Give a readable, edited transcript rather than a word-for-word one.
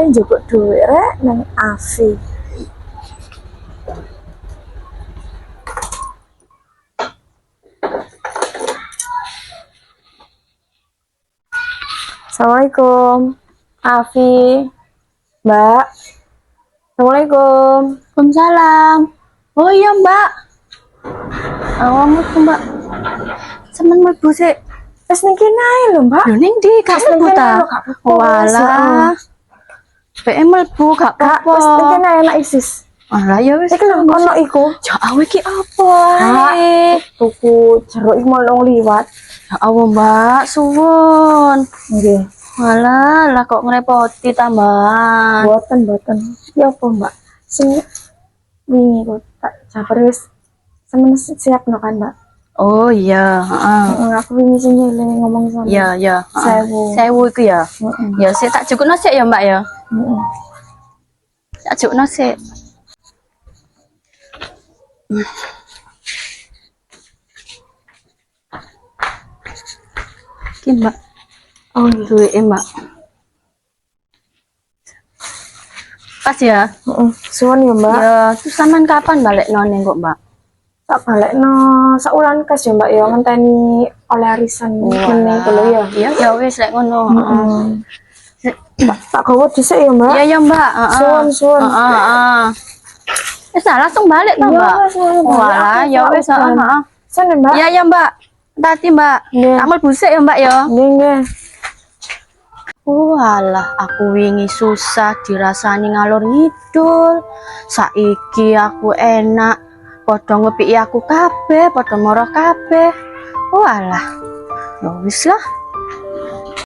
njupuk duit rek nang Afi. Assalamualaikum, Afi, Mbak. Assalamualaikum. Waalaikumsalam. Oh iya Mbak. Awakmu Mbak. Semen mlebu sik. Wis ning kene ae lho, Mbak. Lho ning ndi gak mlebu ta? Walah. PM mlebu gak Kak, apa-apa. wis ning kene ae enak isis. Alah ya wis. Iki lho ono iku. Ya awe iki apa Kak, ae? tuku jeruk iki mau liwat. Ya Allah Mbak, suwun. Nggih. Walah, lah kok ngrepoti tambahan. Boten. Ya apa, Mbak? Sing wingi kok tak jabar wis semen siapno kan, Mbak. Oh iya, heeh. Aku wingi sing nyeling ngomong sama. Iya, iya. 1000. 1000 iku ya. Heeh. Ya sik tak jukno sik ya Mbak ya. Heeh. Tak jukno sik. Iki Mbak. Oh iya. Duit Mbak. Pas ya? Heeh. Suwun ya, Mbak. Ya, terus sampean kapan balik none kok Mbak? Tak balekno saulan kas ya, Mbak ya, ngenteni oleh arisan meneh lho ya. Iya, ya wis lek ngono. Mbak, tak gawa dhisik ya, Mbak. Iya ya Mbak, heeh. Suwun. Heeh. Wis langsung balik to, Iya, Mbak. wis, langsung balik. Walah, ya wis, heeh. Sana, Mbak. Iya ya Mbak. Tati Mbak. Nggih. Tak mlebu sik ya Mbak ya. Nggih. Walah, aku wingi susah dirasani ngalor ngidul. Saiki aku enak, padha ngepiki aku kabeh, padha moroh kabeh. Walah, ya wis lah.